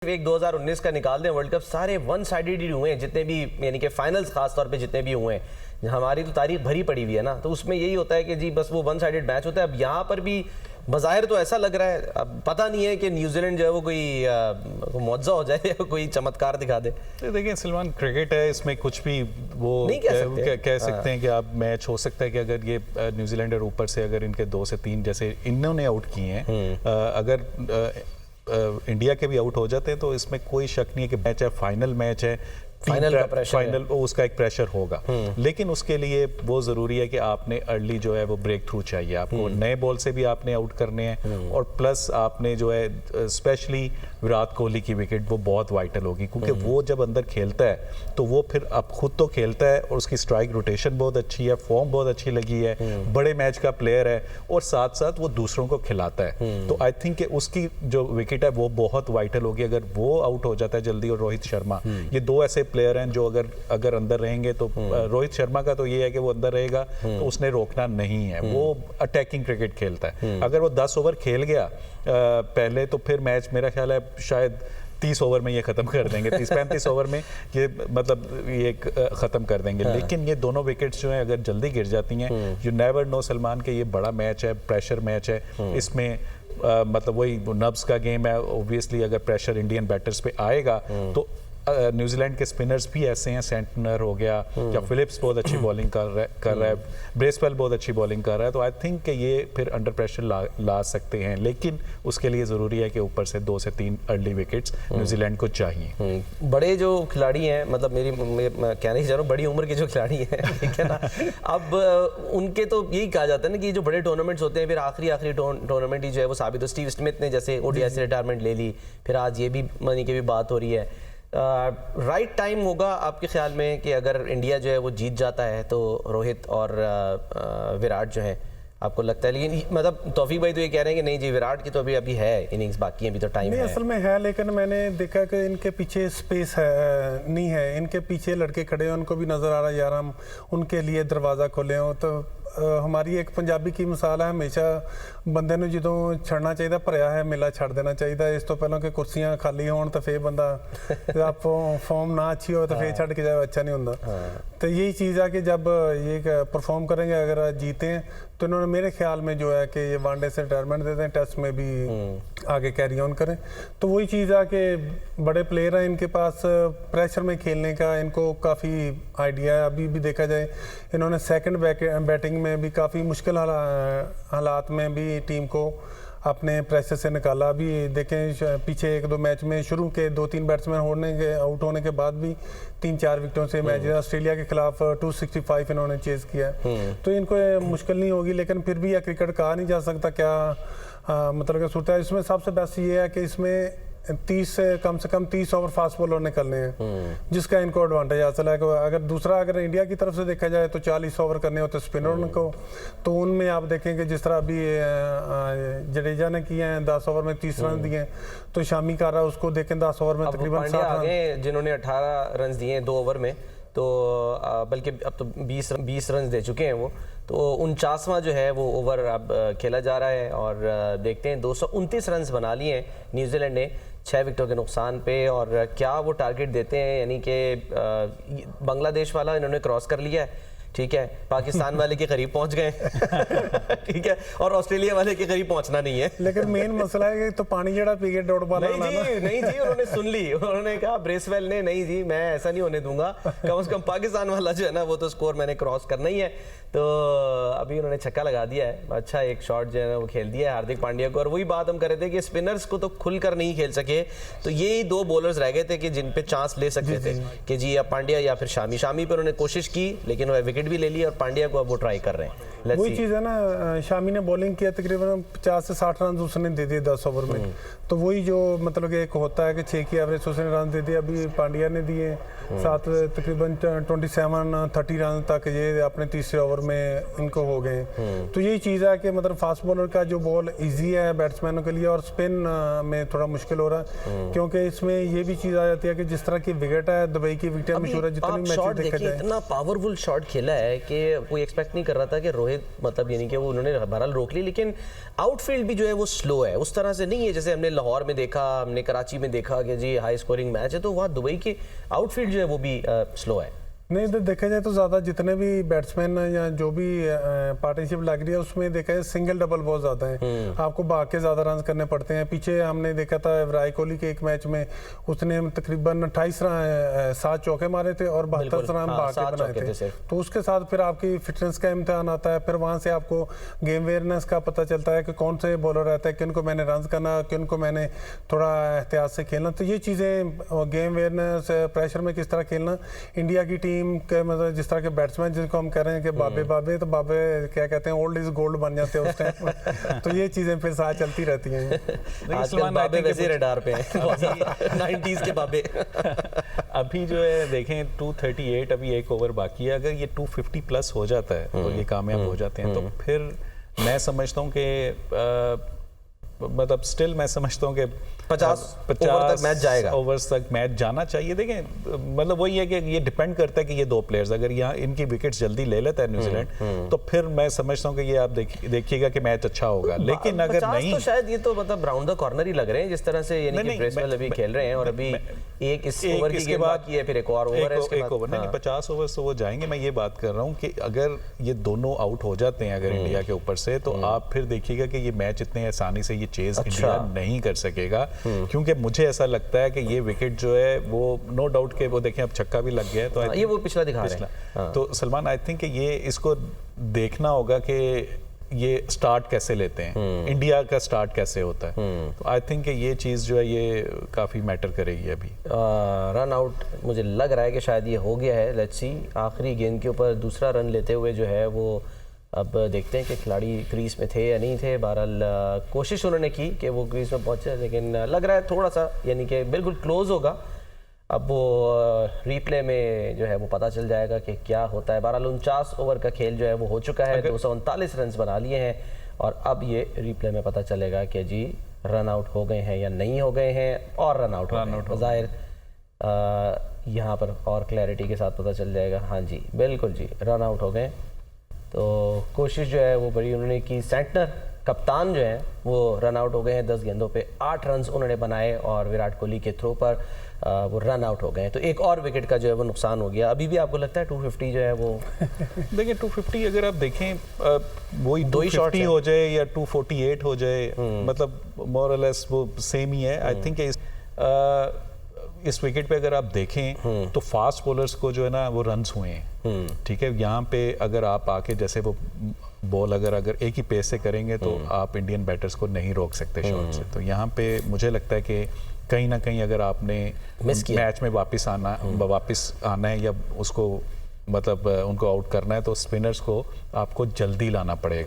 एक 2019 का निकाल दें वर्ल्ड कप, सारे वन साइडेड ही हुए हैं जितने भी, यानी कि फाइनल्स खास तौर पे जितने भी हुए हैं। हमारी तो तारीख भरी पड़ी हुई है ना, तो उसमें यही होता है कि जी बस वो वन साइडेड मैच होता है। अब यहाँ पर भी बज़ाहिर तो ऐसा लग रहा है, अब पता नहीं है कि न्यूजीलैंड जो है वो कोई मुआवजा हो जाए या कोई चमत्कार दिखा दे। तो देखिए सलमान, क्रिकेट है, इसमें कुछ भी वो नहीं कह सकते हैं कि आप मैच हो सकता है कि अगर ये न्यूजीलैंडर ऊपर से अगर इनके 2 से 3 जैसे इन्होंने आउट किए हैं, अगर इंडिया के भी आउट हो जाते हैं तो इसमें कोई शक नहीं है कि मैच है, फाइनल मैच है, फाइनल उसका एक प्रेशर होगा। लेकिन उसके लिए वो जरूरी है कि आपने अर्ली जो है वो ब्रेक थ्रू चाहिए, आपको नए बॉल से भी आपने आउट करने हैं, और प्लस आपने जो है स्पेशली विराट कोहली की विकेट वो बहुत वाइटल होगी, क्योंकि वो जब अंदर खेलता है तो वो फिर अब खुद तो खेलता है और उसकी स्ट्राइक रोटेशन बहुत अच्छी है, फॉर्म बहुत अच्छी लगी है, बड़े मैच का प्लेयर है, और साथ साथ वो दूसरों को खिलाता है। तो आई थिंक उसकी जो विकेट है वो बहुत वाइटल होगी अगर वो आउट हो जाता है जल्दी। और रोहित शर्मा, ये 2 ऐसे प्लेयर हैं जो अगर अंदर रहेंगे तो रोहित शर्मा का तो ये है कि वो अंदर रहेगा तो उसने रोकना नहीं है, वो अटैकिंग क्रिकेट खेलता है। अगर वो 10 ओवर खेल गया पहले, तो फिर मैच मेरा ख्याल है शायद 30 ओवर में ये खत्म कर देंगे, 30-35 ओवर में ये मतलब ये खत्म कर देंगे। लेकिन ये दोनों विकेट्स जो हैं अगर जल्दी गिर जाती हैं, यू नेवर नो सलमान के ये बड़ा मैच है, प्रेशर मैच है, इसमें मतलब वही नब्स का गेम है। ऑब्वियसली अगर प्रेशर इंडियन बैटर्स पे आएगा तो न्यूजीलैंड के स्पिनर्स भी ऐसे हैं, सेंटनर हो गया या फिलिप्स बहुत अच्छी बॉलिंग कर रहा है, ब्रेसवेल बहुत अच्छी बॉलिंग कर रहा है, तो आई थिंक कि ये फिर अंडर प्रेशर ला सकते हैं। लेकिन उसके लिए ज़रूरी है कि ऊपर से 2 से 3 अर्ली विकेट्स न्यूजीलैंड को चाहिए। बड़े जो खिलाड़ी हैं, मतलब मैं कहना ही चाह रहा हूँ, बड़ी उम्र के जो खिलाड़ी हैं, ठीक है ना, अब उनके तो यही कहा जाता है ना कि जो बड़े टूर्नामेंट्स होते हैं फिर आखिरी टूर्नामेंट ही जो है वो साबित हो। स्टीव स्मिथ ने जैसे ओडीआई से रिटायरमेंट ले ली, फिर आज ये भी मनी की भी बात हो रही है। राइट टाइम होगा आपके ख्याल में कि अगर इंडिया जो है वो जीत जाता है तो रोहित और विराट जो है, आपको लगता है? लेकिन मतलब तौफीक भाई तो ये कह रहे हैं कि नहीं जी, विराट की तो अभी है इनिंग्स बाकी है, अभी तो टाइम है। असल में है, लेकिन मैंने देखा कि इनके पीछे स्पेस है नहीं है, इनके पीछे लड़के खड़े हैं, उनको भी नज़र आ रहा है यार हम उनके लिए दरवाज़ा खोले हो। तो हमारी एक पंजाबी की मिसाल है, हमेशा बंदे ਨੂੰ ਜਦੋਂ ਛੱਡਣਾ ਚਾਹੀਦਾ ਭਰਿਆ ਹੈ ਮੇਲਾ ਛੱਡ ਦੇਣਾ ਚਾਹੀਦਾ। ਇਸ ਤੋਂ ਪਹਿਲਾਂ ਕਿ ਕੁਰਸੀਆਂ ਖਾਲੀ ਹੋਣ ਤਾਂ ਫੇਰ ਬੰਦਾ आप फॉर्म ना अच्छी हो तो फिर छड़ के जाए अच्छा नहीं होता। तो यही चीज़ है कि जब ये परफॉर्म करेंगे, अगर जीते हैं तो इन्होंने मेरे ख्याल में जो है कि ये वनडे से रिटायरमेंट देते हैं, टेस्ट में भी आगे कैरी ऑन करें। तो वही चीज़ है कि बड़े प्लेयर हैं इनके पास, प्रेशर में खेलने का इनको काफ़ी आइडिया है। अभी भी देखा जाए इन्होंने सेकंड बैटिंग में भी काफ़ी मुश्किल हालात में भी टीम को अपने प्रेशर से निकाला। अभी देखें पीछे 1-2 मैच में शुरू के 2-3 बैट्समैन आउट होने के बाद भी 3-4 विकेटों से मैच ऑस्ट्रेलिया के खिलाफ 265 इन्होंने चेज किया। तो इनको मुश्किल नहीं होगी, लेकिन फिर भी यह क्रिकेट कहा नहीं जा सकता क्या मतलब सूरत है। इसमें सबसे बेस्ट ये है कि इसमें 30 से कम 30 ओवर फास्ट बॉलर निकलने हैं, जिसका इनको एडवांटेज हासिल है। अगर इंडिया की तरफ से देखा जाए तो 40 ओवर करने होते स्पिनर को, तो उनमें आप देखेंगे जिस तरह अभी जडेजा ने किए हैं 10 ओवर में 30 रन दिए, तो शामी कर रहा है उसको देखें 10 ओवर में तकरीबन 60 रन, जिन्होंने 18 रन दिए 2 ओवर में, तो बल्कि अब तो 20 रन दे चुके हैं वो। तो 49वां जो है वो ओवर अब खेला जा रहा है और देखते हैं 229 रन बना लिए हैं न्यूजीलैंड ने 6 विकेटों के नुकसान पे। और क्या वो टारगेट देते हैं, यानी कि बांग्लादेश वाला इन्होंने क्रॉस कर लिया है, ठीक है, पाकिस्तान वाले के करीब पहुंच गए ठीक है, और ऑस्ट्रेलिया वाले के करीब पहुंचना नहीं है। लेकिन मेन मसला है कि तो पानी जड़ा पी के डोड़ पाना नहीं जी उन्होंने सुन ली, उन्होंने कहा ब्रेसवेल ने, नहीं जी मैं ऐसा नहीं होने दूंगा, कम से कम पाकिस्तान वाला जो है ना वो तो स्कोर मैंने क्रॉस करना ही है। तो अभी उन्होंने छक्का लगा दिया है, अच्छा एक शॉट जो है ना वो खेल दिया है हार्दिक पांड्या को। और वही बात हम कर रहे थे कि स्पिनर्स को तो खुलकर नहीं खेल सके, तो यही 2 बॉलर्स रह गए थे कि जिन पे चांस ले सकते थे कि जी या पांड्या या फिर शामी पे उन्होंने कोशिश की, लेकिन वो विकेट भी ले ली, और पांड्या को अब वो ट्राई कर रहे हैं। वही चीज़ है ना, शामी ने बॉलिंग किया तकरीबन 50 से 60 रन उसने दे दिए 10 ओवर में। तो वही जो मतलब कि एक होता है कि 6 की एवरेज उसने रन दे दिए, अभी पांड्या ने दिए 7 तकरीबन 27-30 रन तक ये अपने तीसरे ओवर में इनको हो गए। तो यही चीज़ है कि मतलब फास्ट बॉलर का जो बॉल ईजी है बैट्समैनों के लिए, और स्पिन में थोड़ा मुश्किल हो रहा है, क्योंकि इसमें ये भी चीज़ आ जाती है कि जिस तरह की विकेट है, दुबई की विकेट मशहूर है, जितनी मैच देखा जाए इतना पावरफुल शॉट खेला खेला है कि कोई एक्सपेक्ट नहीं कर रहा था कि रोहित मतलब यानी कि वो उन्होंने बहरहाल रोक ली, लेकिन आउटफील्ड भी जो है वो स्लो है, उस तरह से नहीं है जैसे हमने लाहौर में देखा, हमने कराची में देखा कि जी हाई स्कोरिंग मैच है, तो वहाँ दुबई की आउटफील्ड जो है वो भी स्लो है। नहीं, इधर देखा जाए तो ज़्यादा जितने भी बैट्समैन या जो भी पार्टनरशिप लग रही है उसमें देखा जाए सिंगल डबल बहुत ज़्यादा है, आपको भाग के ज़्यादा रन करने पड़ते हैं। पीछे हमने देखा था विराट कोहली के एक मैच में उसने तकरीबन 28 रन 7 चौके मारे थे और 72 रन भाग के बनाए थे। तो उसके साथ फिर आपकी फिटनेस का इम्तिहान आता है, फिर वहाँ से आपको गेम अवेयरनेस का पता चलता है कि कौन से बॉलर रहता है, किन को मैंने रन करना, किन को मैंने थोड़ा एहतियात से खेलना। तो ये चीज़ें गेम अवेयरनेस, प्रेशर में किस तरह खेलना, इंडिया की टीम के मतलब जिस तरह के बैट्समैन जिनको हम कह रहे हैं कि बाबे तो बाबे क्या कहते हैं, ओल्ड इज गोल्ड बन जाते हैं उस टाइम। तो ये चीजें फिर साथ चलती रहती हैं। आजकल बाबे वैसे रडार पे हैं 90s के बाबे। अभी जो है देखें 238 अभी एक ओवर बाकी है, अगर ये 250 प्लस हो जाता है और ये कामयाब हो जाते हैं तो फिर मैं समझता हूँ कि मतलब स्टिल मैं समझता हूँ कि 50 ओवर तक मैच जाएगा, ओवर्स तक मैच जाना चाहिए। देखें मतलब वही है कि ये डिपेंड करता है कि ये दो प्लेयर्स अगर यहाँ इनकी विकेट्स जल्दी ले लेता है न्यूजीलैंड तो फिर मैं समझता हूँ कि ये आप देखिएगा कि मैच अच्छा होगा। लेकिन अगर नहीं तो शायद ये तो मतलब राउंड द कॉर्नर ही लग रहे हैं जिस तरह से यानी कि ब्रेसवेल अभी खेल रहे हैं और अभी एक इस ओवर की गेम बाकी है, फिर एक और ओवर है इसके बाद। एक ओवर नहीं 50 ओवर तो वो जाएंगे। मैं ये बात कर रहा हूँ कि अगर ये दोनों आउट हो जाते हैं अगर इंडिया के ऊपर से तो आप फिर देखिएगा कि ये मैच इतने आसानी से ये चेज इंडिया नहीं कर सकेगा, क्योंकि मुझे ऐसा लगता है कि ये विकेट जो है वो नो डाउट के वो देखें अब छक्का भी लग गया है तो ये वो पिछला दिखा रहे हैं। तो सलमान आई थिंक ये इसको देखना होगा कि ये स्टार्ट कैसे लेते हैं, इंडिया का स्टार्ट कैसे होता है। तो आई थिंक ये चीज़ जो है ये काफ़ी मैटर करेगी। अभी रन आउट मुझे लग रहा है कि शायद ये हो गया है, लेट्स सी। आखिरी गेंद के ऊपर दूसरा रन लेते हुए जो है वो अब देखते हैं कि खिलाड़ी क्रीज में थे या नहीं थे। बहरहाल कोशिश उन्होंने की कि वो क्रीज में पहुंचे, लेकिन लग रहा है थोड़ा सा यानी कि बिल्कुल क्लोज होगा। अब वो रीप्ले में जो है वो पता चल जाएगा कि क्या होता है। बहरहाल 49 ओवर का खेल जो है वो हो चुका है, 239 रन बना लिए हैं और अब ये रीप्ले में पता चलेगा कि जी रन आउट हो गए हैं या नहीं हो गए हैं और रन आउट हो ज़ाहिर यहाँ पर और क्लैरिटी के साथ पता चल जाएगा। हाँ जी बिल्कुल जी, रन आउट हो गए। तो कोशिश जो है वो बड़ी उन्होंने की। सेंटनर कप्तान जो है वो रन आउट हो गए हैं, 10 गेंदों पे 8 रन उन्होंने बनाए और विराट कोहली के थ्रो पर वो रन आउट हो गए हैं। तो एक और विकेट का जो है वो नुकसान हो गया। अभी भी आपको लगता है 250 जो है वो देखिए 250 अगर आप देखें वही 250 हो जाए या 248 हो जाए मतलब मोर और लेस वो सेम ही है। आई थिंक इस विकेट पे अगर आप देखें तो फास्ट बॉलर्स को जो है ना वो रन्स हुए हैं, ठीक है। यहाँ पे अगर आप आके जैसे वो बॉल अगर एक ही पेस से करेंगे तो आप इंडियन बैटर्स को नहीं रोक सकते शॉट से। तो यहाँ पे मुझे लगता है कि कहीं ना कहीं अगर आपने मैच में वापस आना है या उसको मतलब उनको आउट करना है तो स्पिनर्स को आपको जल्दी लाना पड़ेगा।